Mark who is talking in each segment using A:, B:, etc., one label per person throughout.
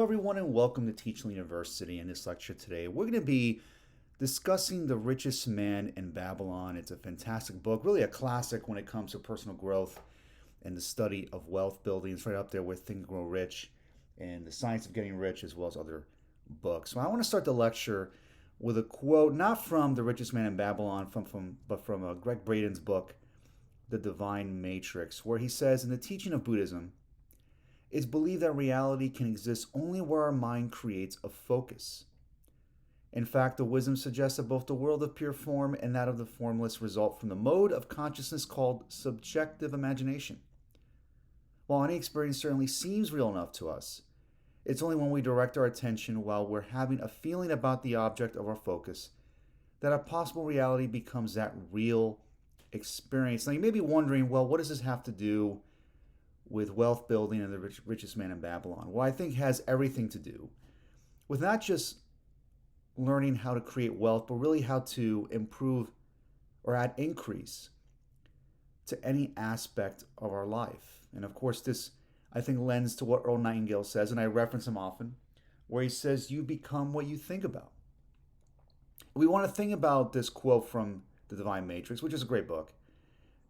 A: Hello everyone and welcome to Teaching University. In this lecture today, we're going to be discussing The Richest Man in Babylon. It's a fantastic book, really a classic when it comes to personal growth and the study of wealth building. It's right up there with Think and Grow Rich and The Science of Getting Rich, as well as other books. So I want to start the lecture with a quote, not from The Richest Man in Babylon, but from Greg Braden's book, The Divine Matrix, where he says, in the teaching of Buddhism, it's believed that reality can exist only where our mind creates a focus. In fact, the wisdom suggests that both the world of pure form and that of the formless result from the mode of consciousness called subjective imagination. While any experience certainly seems real enough to us, it's only when we direct our attention while we're having a feeling about the object of our focus that a possible reality becomes that real experience. Now, you may be wondering, well, what does this have to do with wealth building and the richest man in Babylon? Well, I think it has everything to do with not just learning how to create wealth, but really how to improve or add increase to any aspect of our life. And of course, this, I think, lends to what Earl Nightingale says, and I reference him often, where he says, you become what you think about. We want to think about this quote from The Divine Matrix, which is a great book,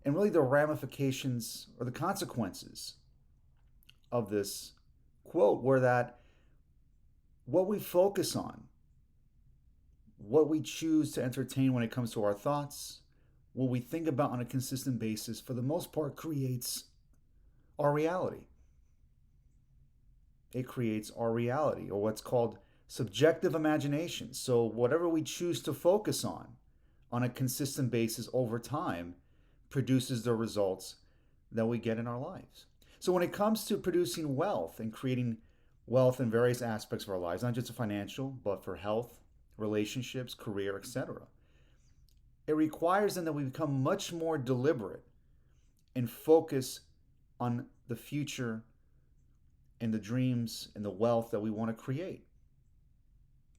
A: and really the ramifications or the consequences of this quote were that what we focus on, what we choose to entertain when it comes to our thoughts, what we think about on a consistent basis, for the most part, creates our reality. It creates our reality, or what's called subjective imagination. So whatever we choose to focus on a consistent basis over time, produces the results that we get in our lives. So when it comes to producing wealth and creating wealth in various aspects of our lives, not just financial, but for health, relationships, career, etc., it requires then that we become much more deliberate and focus on the future and the dreams and the wealth that we want to create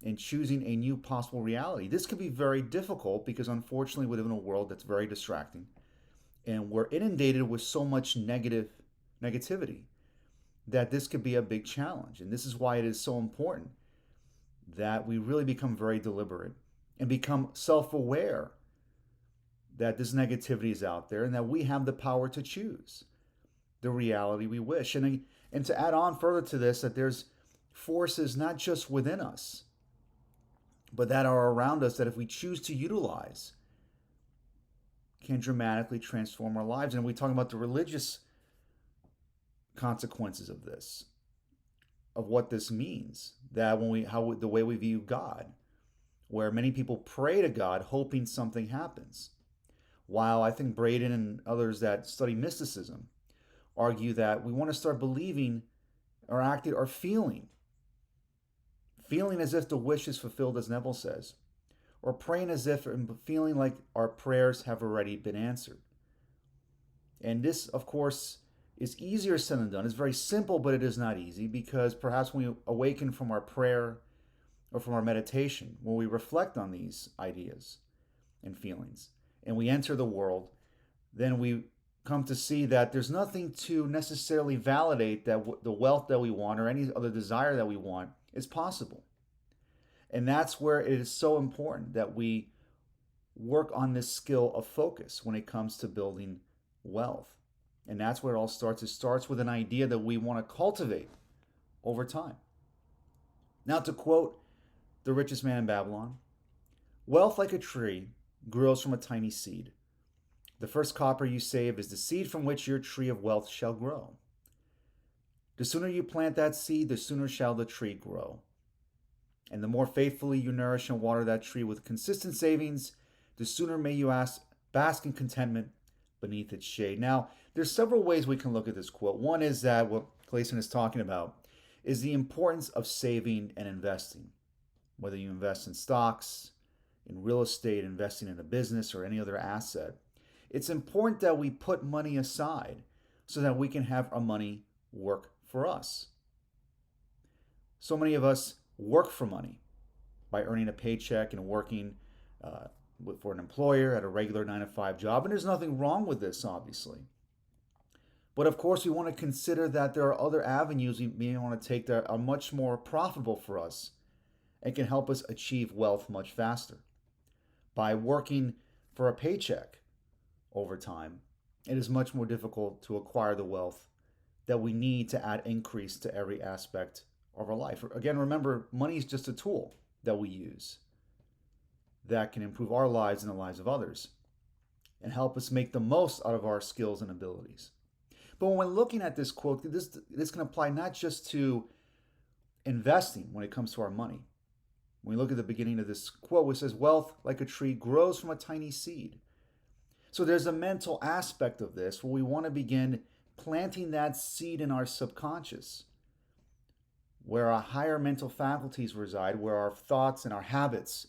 A: and choosing a new possible reality. This can be very difficult because unfortunately we live in a world that's very distracting and we're inundated with so much negativity that this could be a big challenge. And this is why it is so important that we really become very deliberate and become self-aware that this negativity is out there and that we have the power to choose the reality we wish. And to add on further to this, that there's forces not just within us, but that are around us that if we choose to utilize, can dramatically transform our lives. And we talk about the religious consequences of this, of what this means, that the way we view God, where many people pray to God hoping something happens. While I think Braden and others that study mysticism argue that we want to start believing or acting or feeling as if the wish is fulfilled, as Neville says, or praying as if and feeling like our prayers have already been answered. And this, of course, is easier said than done. It's very simple, but it is not easy, because perhaps when we awaken from our prayer or from our meditation, when we reflect on these ideas and feelings, and we enter the world, then we come to see that there's nothing to necessarily validate that the wealth that we want or any other desire that we want is possible. And that's where it is so important that we work on this skill of focus when it comes to building wealth. And that's where it all starts. It starts with an idea that we want to cultivate over time. Now, to quote The Richest Man in Babylon, wealth, like a tree, grows from a tiny seed. The first copper you save is the seed from which your tree of wealth shall grow. The sooner you plant that seed, the sooner shall the tree grow. And the more faithfully you nourish and water that tree with consistent savings, the sooner may you bask in contentment beneath its shade. Now, there's several ways we can look at this quote. One is that what Clayson is talking about is the importance of saving and investing. Whether you invest in stocks, in real estate, investing in a business, or any other asset, it's important that we put money aside so that we can have our money work for us. So many of us work for money by earning a paycheck and working for an employer at a regular 9-to-5 job. And there's nothing wrong with this, obviously. But of course, we want to consider that there are other avenues we may want to take that are much more profitable for us and can help us achieve wealth much faster. By working for a paycheck over time, it is much more difficult to acquire the wealth that we need to add increase to every aspect of our life. Again, remember, money is just a tool that we use that can improve our lives and the lives of others and help us make the most out of our skills and abilities. But when we're looking at this quote, this can apply not just to investing when it comes to our money. When we look at the beginning of this quote, it says, wealth, like a tree, grows from a tiny seed. So there's a mental aspect of this where we want to begin planting that seed in our subconscious, where our higher mental faculties reside, where our thoughts and our habits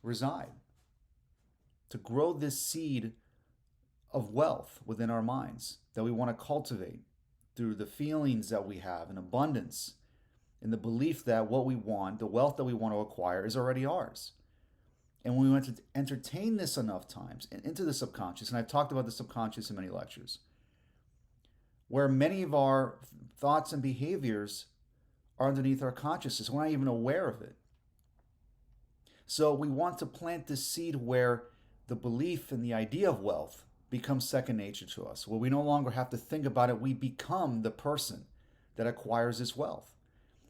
A: reside. To grow this seed of wealth within our minds that we want to cultivate through the feelings that we have in abundance, in the belief that what we want, the wealth that we want to acquire, is already ours. And when we want to entertain this enough times and into the subconscious, and I've talked about the subconscious in many lectures, where many of our thoughts and behaviors are underneath our consciousness. We're not even aware of it. So we want to plant this seed where the belief and the idea of wealth becomes second nature to us, where we no longer have to think about it. We become the person that acquires this wealth.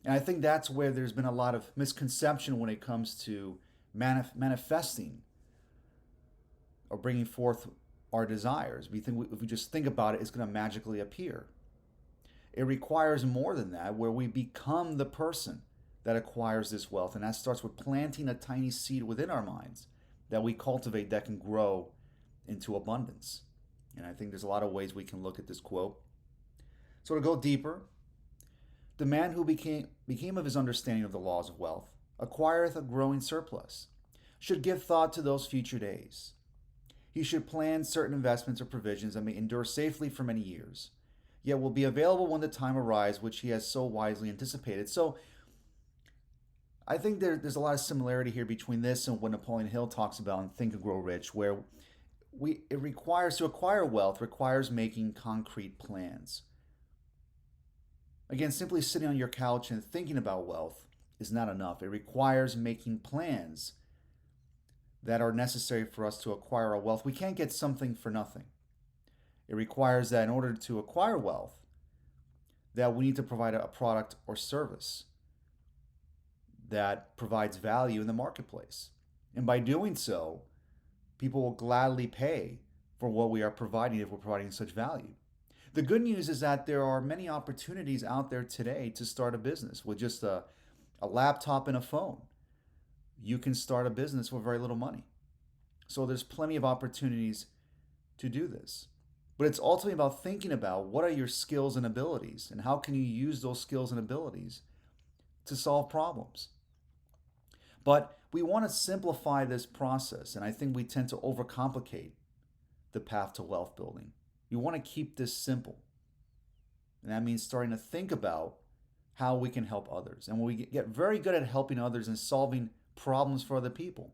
A: And I think that's where there's been a lot of misconception when it comes to manifesting or bringing forth our desires. We think if we just think about it, it's going to magically appear. It requires more than that, where we become the person that acquires this wealth. And that starts with planting a tiny seed within our minds that we cultivate that can grow into abundance. And I think there's a lot of ways we can look at this quote. So to go deeper, the man who became of his understanding of the laws of wealth acquireth a growing surplus, should give thought to those future days. He should plan certain investments or provisions that may endure safely for many years, yet will be available when the time arrives which he has so wisely anticipated. So I think there's a lot of similarity here between this and what Napoleon Hill talks about in Think and Grow Rich, where it requires, to acquire wealth, requires making concrete plans. Again, simply sitting on your couch and thinking about wealth is not enough. It requires making plans that are necessary for us to acquire our wealth. We can't get something for nothing. It requires that in order to acquire wealth, that we need to provide a product or service that provides value in the marketplace. And by doing so, people will gladly pay for what we are providing if we're providing such value. The good news is that there are many opportunities out there today to start a business with just a laptop and a phone. You can start a business with very little money. So there's plenty of opportunities to do this. But it's ultimately about thinking about what are your skills and abilities and how can you use those skills and abilities to solve problems. But we want to simplify this process, and I think we tend to overcomplicate the path to wealth building. We want to keep this simple. And that means starting to think about how we can help others. And when we get very good at helping others and solving problems for other people,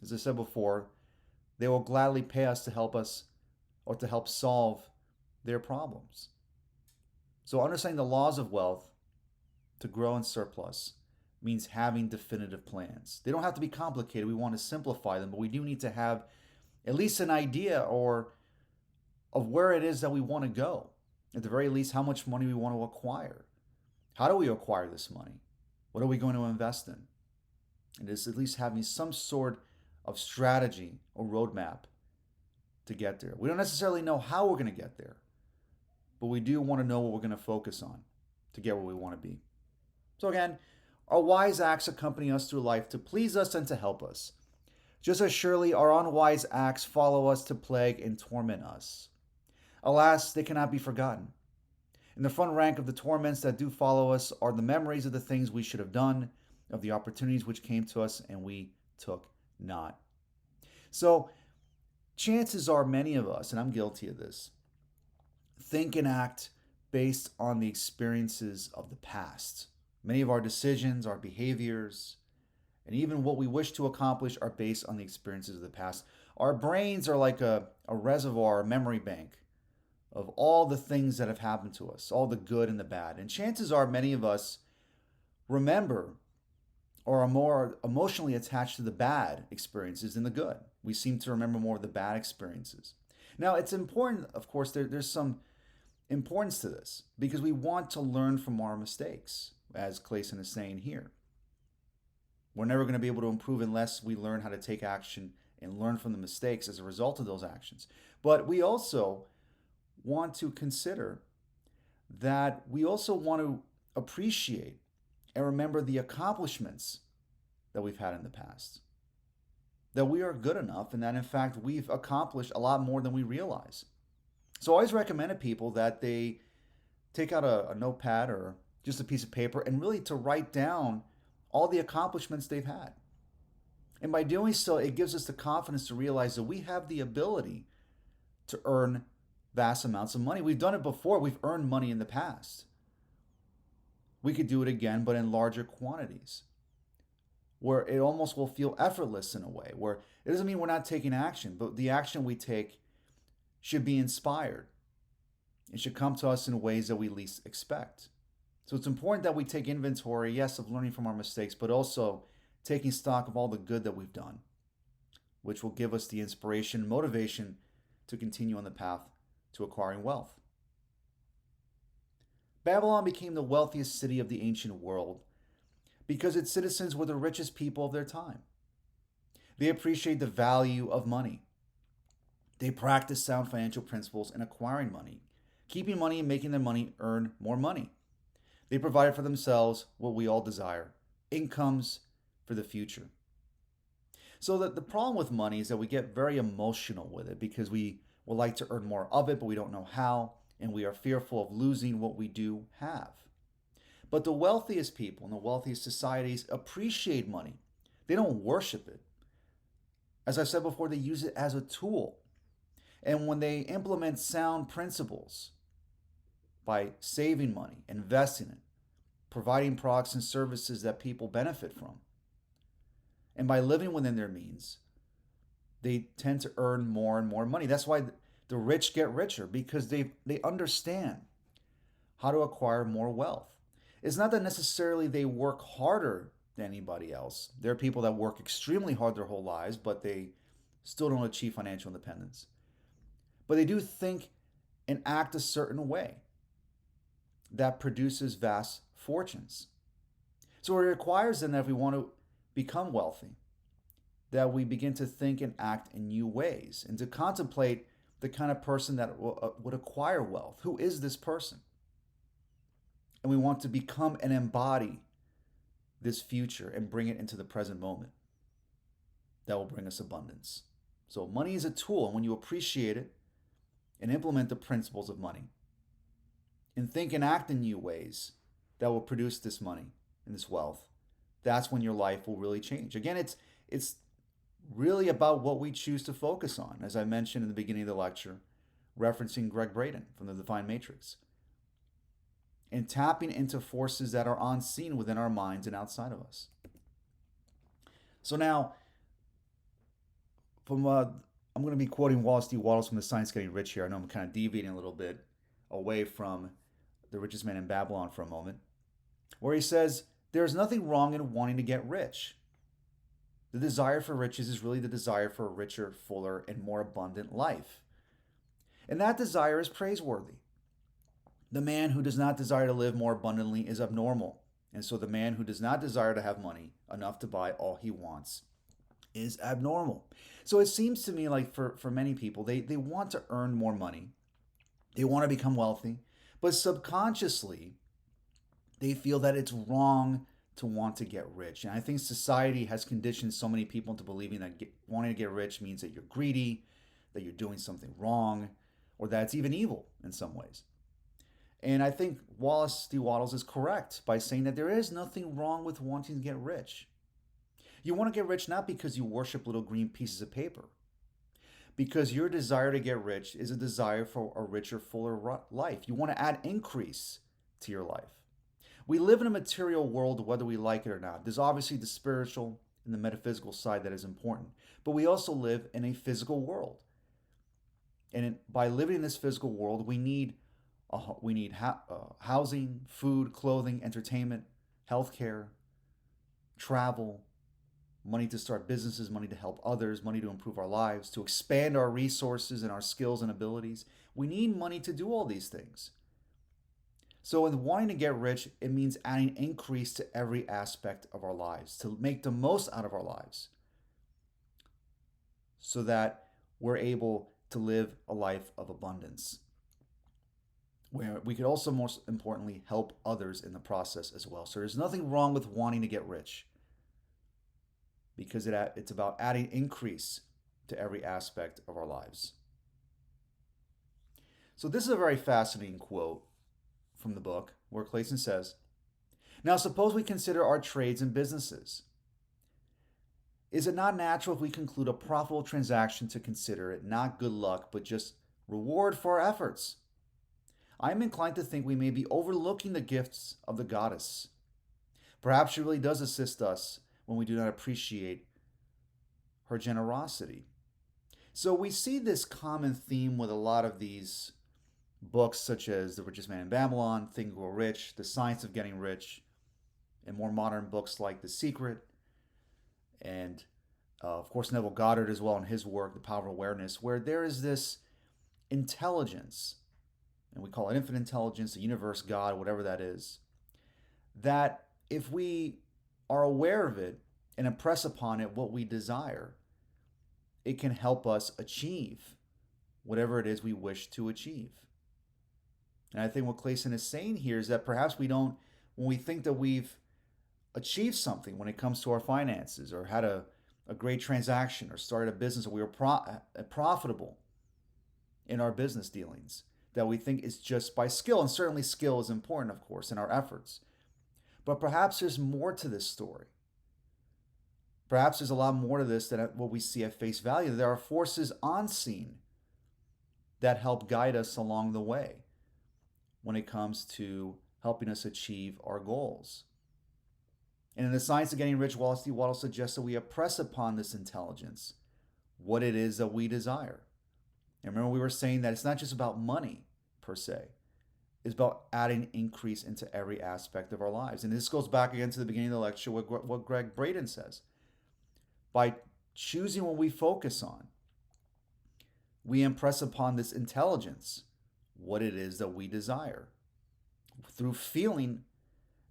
A: as I said before, they will gladly pay us or to help solve their problems. So understanding the laws of wealth to grow in surplus means having definitive plans. They don't have to be complicated. We want to simplify them, but we do need to have at least an idea of where it is that we want to go. At the very least, how much money we want to acquire. How do we acquire this money? What are we going to invest in? And it's at least having some sort of strategy or roadmap to get there. We don't necessarily know how we're going to get there, but we do want to know what we're going to focus on to get where we want to be. So again, our wise acts accompany us through life to please us and to help us. Just as surely our unwise acts follow us to plague and torment us. Alas, they cannot be forgotten. In the front rank of the torments that do follow us are the memories of the things we should have done, of the opportunities which came to us and we took not. So, chances are many of us, and I'm guilty of this, think and act based on the experiences of the past. Many of our decisions, our behaviors, and even what we wish to accomplish are based on the experiences of the past. Our brains are like a reservoir, a memory bank of all the things that have happened to us, all the good and the bad. And chances are many of us remember or are more emotionally attached to the bad experiences than the good. We seem to remember more of the bad experiences. Now, it's important, of course, there's some importance to this because we want to learn from our mistakes, as Clayson is saying here. We're never going to be able to improve unless we learn how to take action and learn from the mistakes as a result of those actions. But we also want to consider that we also want to appreciate and remember the accomplishments that we've had in the past. That we are good enough and that in fact we've accomplished a lot more than we realize. So I always recommend to people that they take out a notepad or just a piece of paper and really to write down all the accomplishments they've had. And by doing so, it gives us the confidence to realize that we have the ability to earn vast amounts of money. We've done it before. We've earned money in the past. We could do it again, but in larger quantities, where it almost will feel effortless in a way, where it doesn't mean we're not taking action, but the action we take should be inspired. It should come to us in ways that we least expect. So it's important that we take inventory, yes, of learning from our mistakes, but also taking stock of all the good that we've done, which will give us the inspiration, motivation to continue on the path to acquiring wealth. Babylon became the wealthiest city of the ancient world because its citizens were the richest people of their time. They appreciate the value of money. They practice sound financial principles in acquiring money, keeping money and making their money earn more money. They provide for themselves what we all desire, incomes for the future. So that the problem with money is that we get very emotional with it because we would like to earn more of it, but we don't know how, and we are fearful of losing what we do have. But the wealthiest people in the wealthiest societies appreciate money. They don't worship it. As I said before, they use it as a tool. And when they implement sound principles by saving money, investing it, providing products and services that people benefit from, and by living within their means, they tend to earn more and more money. That's why the rich get richer, because they understand how to acquire more wealth. It's not that necessarily they work harder than anybody else. There are people that work extremely hard their whole lives, but they still don't achieve financial independence. But they do think and act a certain way that produces vast fortunes. So it requires then that if we want to become wealthy, that we begin to think and act in new ways and to contemplate the kind of person that would acquire wealth. Who is this person? And we want to become and embody this future and bring it into the present moment. That will bring us abundance. So money is a tool, and when you appreciate it and implement the principles of money and think and act in new ways that will produce this money and this wealth, that's when your life will really change. Again, it's really about what we choose to focus on, as I mentioned in the beginning of the lecture, referencing Greg Braden from the Divine Matrix, and tapping into forces that are unseen within our minds and outside of us. So now, I'm going to be quoting Wallace D. Wattles from The Science of Getting Rich here. I know I'm kind of deviating a little bit away from The Richest Man in Babylon for a moment, where he says, "There's nothing wrong in wanting to get rich. The desire for riches is really the desire for a richer, fuller, and more abundant life. And that desire is praiseworthy. The man who does not desire to live more abundantly is abnormal. And so the man who does not desire to have money enough to buy all he wants is abnormal." So it seems to me like for many people, they want to earn more money. They want to become wealthy. But subconsciously, they feel that it's wrong to want to get rich. And I think society has conditioned so many people into believing that wanting to get rich means that you're greedy, that you're doing something wrong, or that it's even evil in some ways. And I think Wallace D. Wattles is correct by saying that there is nothing wrong with wanting to get rich. You want to get rich not because you worship little green pieces of paper, because your desire to get rich is a desire for a richer, fuller life. You want to add increase to your life. We live in a material world whether we like it or not. There's obviously the spiritual and the metaphysical side that is important, but we also live in a physical world. And by living in this physical world, we need housing, food, clothing, entertainment, healthcare, travel, money to start businesses, money to help others, money to improve our lives, to expand our resources and our skills and abilities. We need money to do all these things. So, in wanting to get rich, it means adding increase to every aspect of our lives, to make the most out of our lives so that we're able to live a life of abundance, where we could also, most importantly, help others in the process as well. So, there's nothing wrong with wanting to get rich because it's about adding increase to every aspect of our lives. So, this is a very fascinating quote from the book where Clayton says, "Now, suppose we consider our trades and businesses. Is it not natural if we conclude a profitable transaction to consider it not good luck, but just reward for our efforts? I am inclined to think we may be overlooking the gifts of the goddess. Perhaps she really does assist us when we do not appreciate her generosity." So we see this common theme with a lot of these books, such as The Richest Man in Babylon, Think and Grow Rich, The Science of Getting Rich, and more modern books like The Secret, and of course Neville Goddard as well in his work, The Power of Awareness, where there is this intelligence, and we call it infinite intelligence, the universe, God, whatever that is, that if we are aware of it and impress upon it what we desire, it can help us achieve whatever it is we wish to achieve. And I think what Clayson is saying here is that perhaps we don't, when we think that we've achieved something when it comes to our finances, or had a great transaction, or started a business, or we were profitable in our business dealings, that we think it's just by skill. And certainly skill is important, of course, in our efforts. But perhaps there's more to this story. Perhaps there's a lot more to this than what we see at face value. There are forces unseen that help guide us along the way when it comes to helping us achieve our goals. And in The Science of Getting Rich, Wallace D. Waddell suggests that we impress upon this intelligence what it is that we desire. And remember, we were saying that it's not just about money per se. It's about adding increase into every aspect of our lives. And this goes back again to the beginning of the lecture, what Greg Braden says. By choosing what we focus on, we impress upon this intelligence what it is that we desire through feeling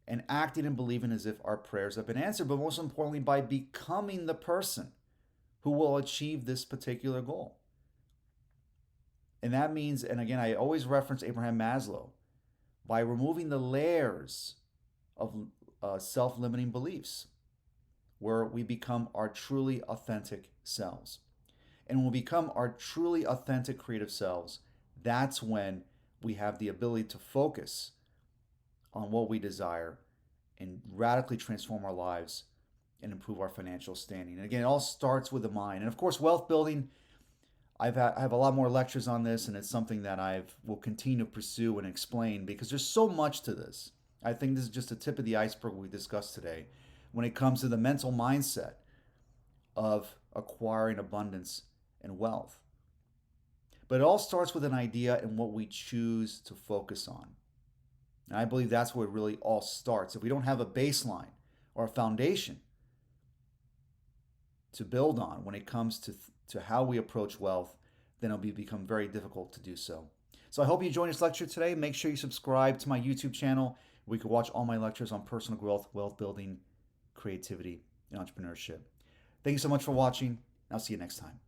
A: and acting and believing as if our prayers have been answered, but most importantly, by becoming the person who will achieve this particular goal. And that means, and again, I always reference Abraham Maslow, by removing the layers of self-limiting beliefs, where we become our truly authentic selves. And when we become our truly authentic creative selves, that's when we have the ability to focus on what we desire and radically transform our lives and improve our financial standing. And again, it all starts with the mind. And of course, wealth building, I have a lot more lectures on this, and it's something that I will continue to pursue and explain because there's so much to this. I think this is just the tip of the iceberg we discussed today when it comes to the mental mindset of acquiring abundance and wealth. But it all starts with an idea and what we choose to focus on. And I believe that's where it really all starts. If we don't have a baseline or a foundation to build on when it comes to how we approach wealth, then it'll become very difficult to do so. So I hope you enjoyed this lecture today. Make sure you subscribe to my YouTube channel where you can watch all my lectures on personal growth, wealth building, creativity, and entrepreneurship. Thank you so much for watching. I'll see you next time.